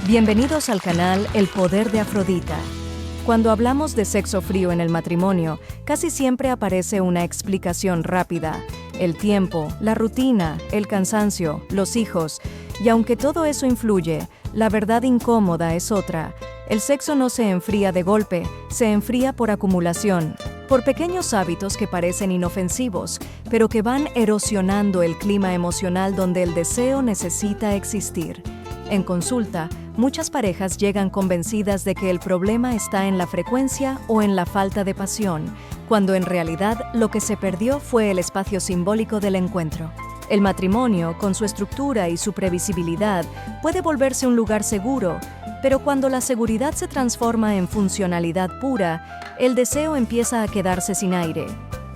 Bienvenidos al canal El Poder de Afrodita. Cuando hablamos de sexo frío en el matrimonio, casi siempre aparece una explicación rápida. El tiempo, la rutina, el cansancio, los hijos. Y aunque todo eso influye, la verdad incómoda es otra. El sexo no se enfría de golpe, se enfría por acumulación, por pequeños hábitos que parecen inofensivos, pero que van erosionando el clima emocional donde el deseo necesita existir. En consulta, muchas parejas llegan convencidas de que el problema está en la frecuencia o en la falta de pasión, cuando en realidad lo que se perdió fue el espacio simbólico del encuentro. El matrimonio, con su estructura y su previsibilidad, puede volverse un lugar seguro, pero cuando la seguridad se transforma en funcionalidad pura, el deseo empieza a quedarse sin aire.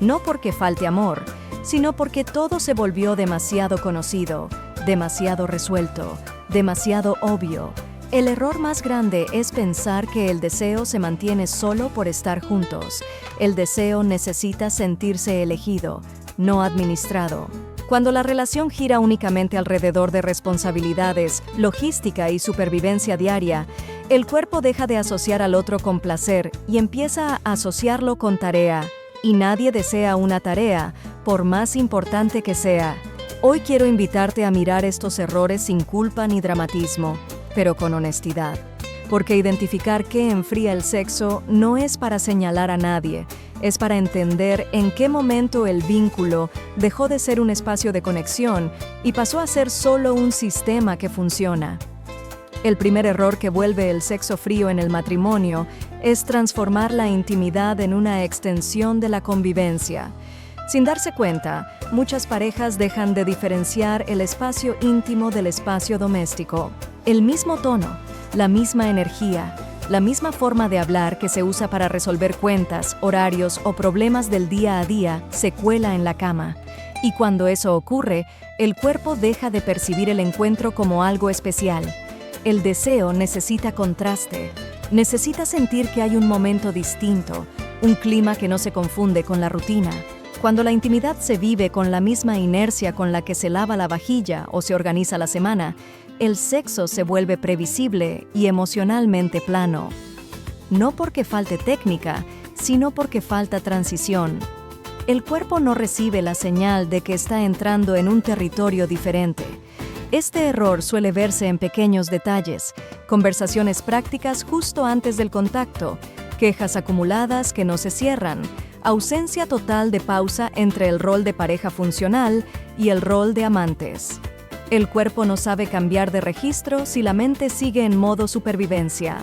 No porque falte amor, sino porque todo se volvió demasiado conocido, demasiado resuelto, demasiado obvio. El error más grande es pensar que el deseo se mantiene solo por estar juntos. El deseo necesita sentirse elegido, no administrado. Cuando la relación gira únicamente alrededor de responsabilidades, logística y supervivencia diaria, el cuerpo deja de asociar al otro con placer y empieza a asociarlo con tarea. Y nadie desea una tarea, por más importante que sea. Hoy quiero invitarte a mirar estos errores sin culpa ni dramatismo, pero con honestidad. Porque identificar qué enfría el sexo no es para señalar a nadie, es para entender en qué momento el vínculo dejó de ser un espacio de conexión y pasó a ser solo un sistema que funciona. El primer error que vuelve el sexo frío en el matrimonio es transformar la intimidad en una extensión de la convivencia. Sin darse cuenta, muchas parejas dejan de diferenciar el espacio íntimo del espacio doméstico. El mismo tono, la misma energía, la misma forma de hablar que se usa para resolver cuentas, horarios o problemas del día a día se cuela en la cama. Y cuando eso ocurre, el cuerpo deja de percibir el encuentro como algo especial. El deseo necesita contraste, necesita sentir que hay un momento distinto, un clima que no se confunde con la rutina. Cuando la intimidad se vive con la misma inercia con la que se lava la vajilla o se organiza la semana, el sexo se vuelve previsible y emocionalmente plano. No porque falte técnica, sino porque falta transición. El cuerpo no recibe la señal de que está entrando en un territorio diferente. Este error suele verse en pequeños detalles, conversaciones prácticas justo antes del contacto, quejas acumuladas que no se cierran, ausencia total de pausa entre el rol de pareja funcional y el rol de amantes. El cuerpo no sabe cambiar de registro si la mente sigue en modo supervivencia.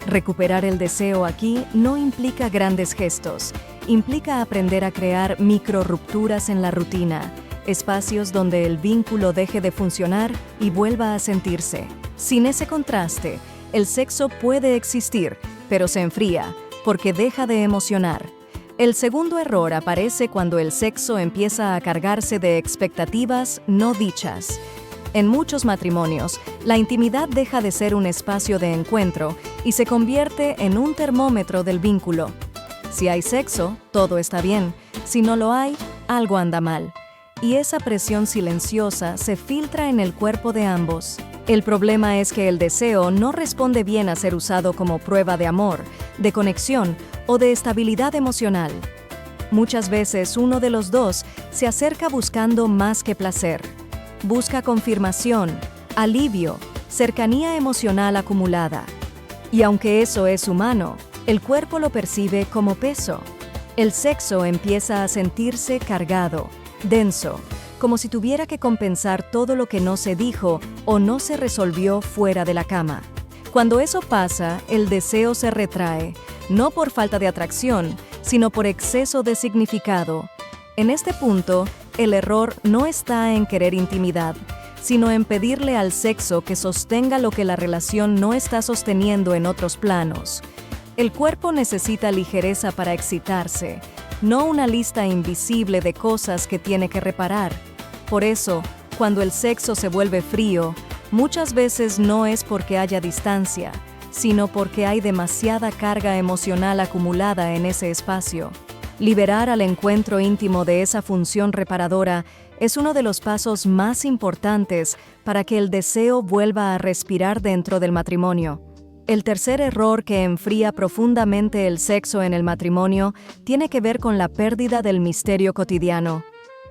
Recuperar el deseo aquí no implica grandes gestos, implica aprender a crear micro rupturas en la rutina, espacios donde el vínculo deje de funcionar y vuelva a sentirse. Sin ese contraste, el sexo puede existir, pero se enfría, porque deja de emocionar. El segundo error aparece cuando el sexo empieza a cargarse de expectativas no dichas. En muchos matrimonios, la intimidad deja de ser un espacio de encuentro y se convierte en un termómetro del vínculo. Si hay sexo, todo está bien. Si no lo hay, algo anda mal. Y esa presión silenciosa se filtra en el cuerpo de ambos. El problema es que el deseo no responde bien a ser usado como prueba de amor, de conexión o de estabilidad emocional. Muchas veces uno de los dos se acerca buscando más que placer. Busca confirmación, alivio, cercanía emocional acumulada. Y aunque eso es humano, el cuerpo lo percibe como peso. El sexo empieza a sentirse cargado, denso, como si tuviera que compensar todo lo que no se dijo o no se resolvió fuera de la cama. Cuando eso pasa, el deseo se retrae, no por falta de atracción, sino por exceso de significado. En este punto, el error no está en querer intimidad, sino en pedirle al sexo que sostenga lo que la relación no está sosteniendo en otros planos. El cuerpo necesita ligereza para excitarse, no una lista invisible de cosas que tiene que reparar. Por eso, cuando el sexo se vuelve frío, muchas veces no es porque haya distancia, sino porque hay demasiada carga emocional acumulada en ese espacio. Liberar al encuentro íntimo de esa función reparadora Es uno de los pasos más importantes para que el deseo vuelva a respirar dentro del matrimonio. El tercer error que enfría profundamente el sexo en el matrimonio tiene que ver con la pérdida del misterio cotidiano.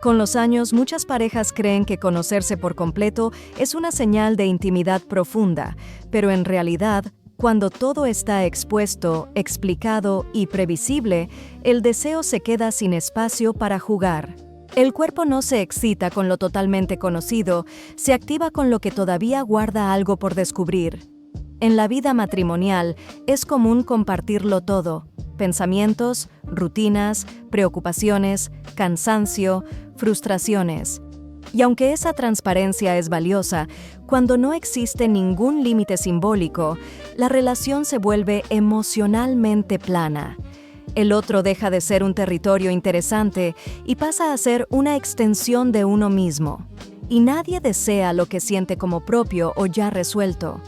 Con los años, muchas parejas creen que conocerse por completo es una señal de intimidad profunda, pero en realidad, cuando todo está expuesto, explicado y previsible, el deseo se queda sin espacio para jugar. El cuerpo no se excita con lo totalmente conocido, se activa con lo que todavía guarda algo por descubrir. En la vida matrimonial es común compartirlo todo: pensamientos, rutinas, preocupaciones, cansancio, frustraciones. Y aunque esa transparencia es valiosa, cuando no existe ningún límite simbólico, la relación se vuelve emocionalmente plana. El otro deja de ser un territorio interesante y pasa a ser una extensión de uno mismo. Y nadie desea lo que siente como propio o ya resuelto.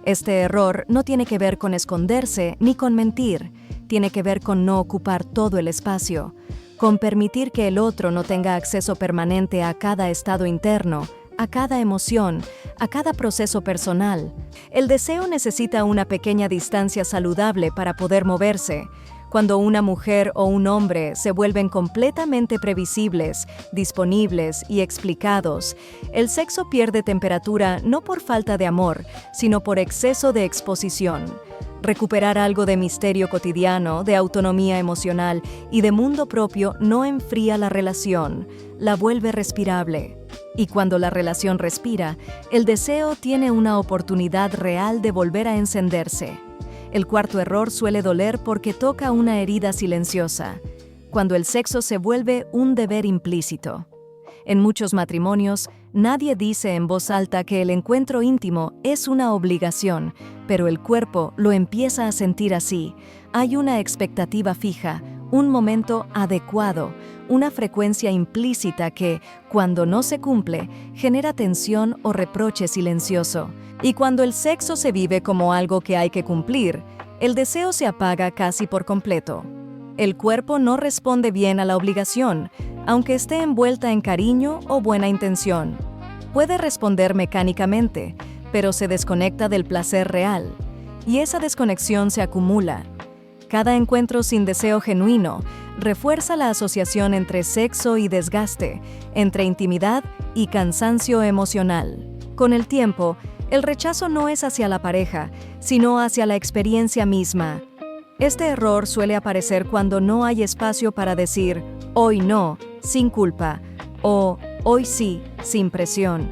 Este error no tiene que ver con esconderse ni con mentir, tiene que ver con no ocupar todo el espacio, con permitir que el otro no tenga acceso permanente a cada estado interno, a cada emoción, a cada proceso personal. El deseo necesita una pequeña distancia saludable para poder moverse. Cuando una mujer o un hombre se vuelven completamente previsibles, disponibles y explicados, el sexo pierde temperatura no por falta de amor, sino por exceso de exposición. Recuperar algo de misterio cotidiano, de autonomía emocional y de mundo propio no enfría la relación, la vuelve respirable. Y cuando la relación respira, el deseo tiene una oportunidad real de volver a encenderse. El cuarto error suele doler porque toca una herida silenciosa, cuando el sexo se vuelve un deber implícito. En muchos matrimonios, nadie dice en voz alta que el encuentro íntimo es una obligación, pero el cuerpo lo empieza a sentir así. Hay una expectativa fija, un momento adecuado, una frecuencia implícita que, cuando no se cumple, genera tensión o reproche silencioso. Y cuando el sexo se vive como algo que hay que cumplir, el deseo se apaga casi por completo. El cuerpo no responde bien a la obligación, aunque esté envuelta en cariño o buena intención. Puede responder mecánicamente, pero se desconecta del placer real. Y esa desconexión se acumula. Cada encuentro sin deseo genuino refuerza la asociación entre sexo y desgaste, entre intimidad y cansancio emocional. Con el tiempo, el rechazo no es hacia la pareja, sino hacia la experiencia misma. Este error suele aparecer cuando no hay espacio para decir «hoy no», sin culpa, o «hoy sí», sin presión.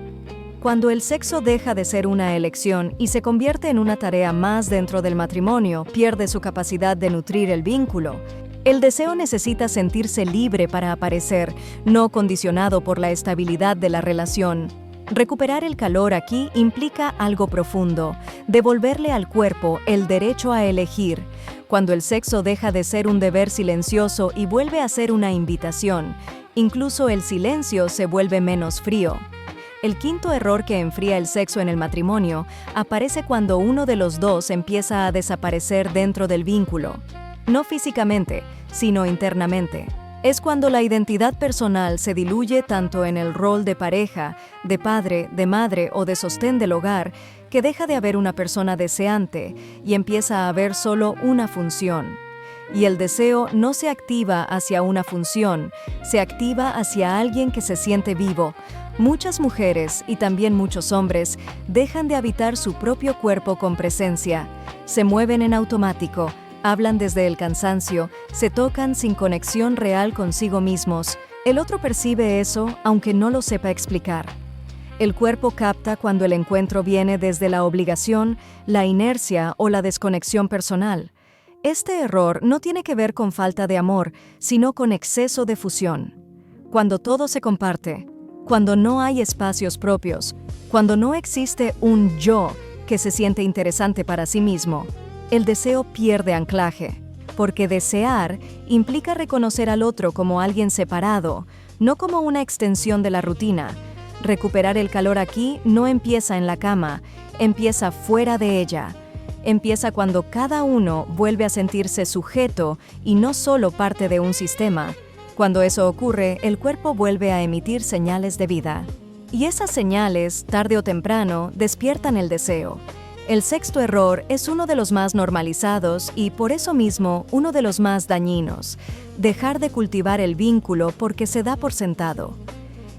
Cuando el sexo deja de ser una elección y se convierte en una tarea más dentro del matrimonio, pierde su capacidad de nutrir el vínculo. El deseo necesita sentirse libre para aparecer, no condicionado por la estabilidad de la relación. Recuperar el calor aquí implica algo profundo, devolverle al cuerpo el derecho a elegir. Cuando el sexo deja de ser un deber silencioso y vuelve a ser una invitación, incluso el silencio se vuelve menos frío. El quinto error que enfría el sexo en el matrimonio aparece cuando uno de los dos empieza a desaparecer dentro del vínculo. No físicamente, sino internamente. Es cuando la identidad personal se diluye tanto en el rol de pareja, de padre, de madre o de sostén del hogar, que deja de haber una persona deseante y empieza a haber solo una función. Y el deseo no se activa hacia una función, se activa hacia alguien que se siente vivo. Muchas mujeres y también muchos hombres dejan de habitar su propio cuerpo con presencia, se mueven en automático, hablan desde el cansancio, se tocan sin conexión real consigo mismos. El otro percibe eso, aunque no lo sepa explicar. El cuerpo capta cuando el encuentro viene desde la obligación, la inercia o la desconexión personal. Este error no tiene que ver con falta de amor, sino con exceso de fusión. Cuando todo se comparte, cuando no hay espacios propios, cuando no existe un yo que se siente interesante para sí mismo, el deseo pierde anclaje, porque desear implica reconocer al otro como alguien separado, no como una extensión de la rutina. Recuperar el calor aquí no empieza en la cama, empieza fuera de ella. Empieza cuando cada uno vuelve a sentirse sujeto y no solo parte de un sistema. Cuando eso ocurre, el cuerpo vuelve a emitir señales de vida. Y esas señales, tarde o temprano, despiertan el deseo. El sexto error es uno de los más normalizados y, por eso mismo, uno de los más dañinos: dejar de cultivar el vínculo porque se da por sentado.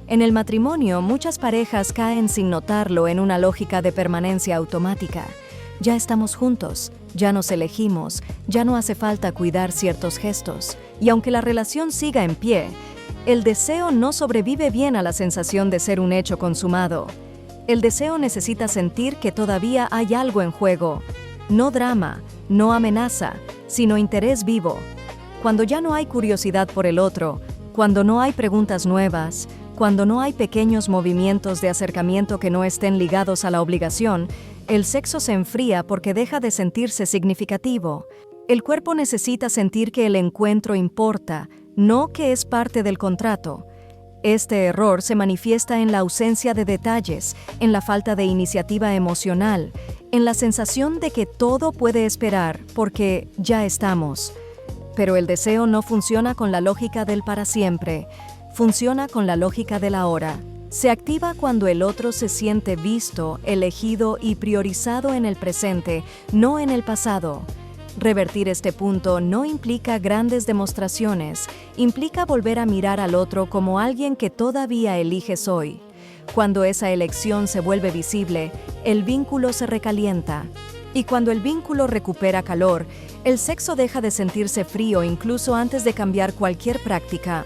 En el matrimonio, muchas parejas caen sin notarlo en una lógica de permanencia automática. Ya estamos juntos, ya nos elegimos, ya no hace falta cuidar ciertos gestos. Y aunque la relación siga en pie, el deseo no sobrevive bien a la sensación de ser un hecho consumado. El deseo necesita sentir que todavía hay algo en juego. No drama, no amenaza, sino interés vivo. Cuando ya no hay curiosidad por el otro, cuando no hay preguntas nuevas, cuando no hay pequeños movimientos de acercamiento que no estén ligados a la obligación, el sexo se enfría porque deja de sentirse significativo. El cuerpo necesita sentir que el encuentro importa, no que es parte del contrato. Este error se manifiesta en la ausencia de detalles, en la falta de iniciativa emocional, en la sensación de que todo puede esperar porque ya estamos. Pero el deseo no funciona con la lógica del para siempre, funciona con la lógica del ahora. Se activa cuando el otro se siente visto, elegido y priorizado en el presente, no en el pasado. Revertir este punto no implica grandes demostraciones, implica volver a mirar al otro como alguien que todavía eliges hoy. Cuando esa elección se vuelve visible, el vínculo se recalienta. Y cuando el vínculo recupera calor, el sexo deja de sentirse frío incluso antes de cambiar cualquier práctica.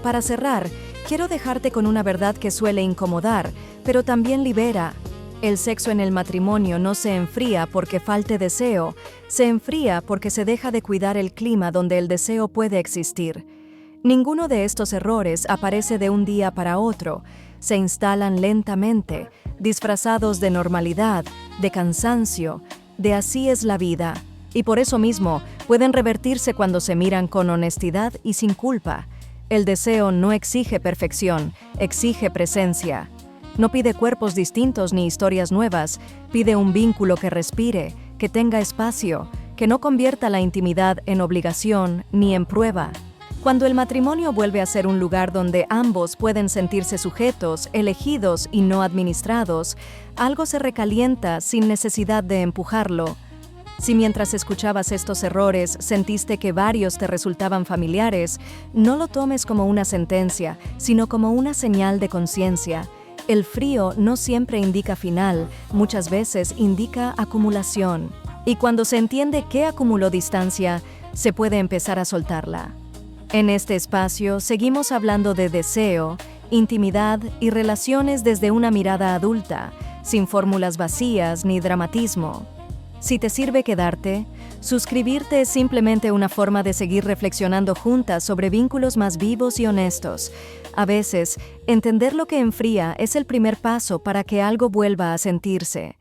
Para cerrar, quiero dejarte con una verdad que suele incomodar, pero también libera. El sexo en el matrimonio no se enfría porque falte deseo, se enfría porque se deja de cuidar el clima donde el deseo puede existir. Ninguno de estos errores aparece de un día para otro, se instalan lentamente, disfrazados de normalidad, de cansancio, de así es la vida. Y por eso mismo pueden revertirse cuando se miran con honestidad y sin culpa. El deseo no exige perfección, exige presencia. No pide cuerpos distintos ni historias nuevas, pide un vínculo que respire, que tenga espacio, que no convierta la intimidad en obligación ni en prueba. Cuando el matrimonio vuelve a ser un lugar donde ambos pueden sentirse sujetos, elegidos y no administrados, algo se recalienta sin necesidad de empujarlo. Si mientras escuchabas estos errores sentiste que varios te resultaban familiares, no lo tomes como una sentencia, sino como una señal de conciencia. El frío no siempre indica final, muchas veces indica acumulación. Y cuando se entiende qué acumuló distancia, se puede empezar a soltarla. En este espacio seguimos hablando de deseo, intimidad y relaciones desde una mirada adulta, sin fórmulas vacías ni dramatismo. Si te sirve quedarte, suscribirte es simplemente una forma de seguir reflexionando juntas sobre vínculos más vivos y honestos. A veces, entender lo que enfría es el primer paso para que algo vuelva a sentirse.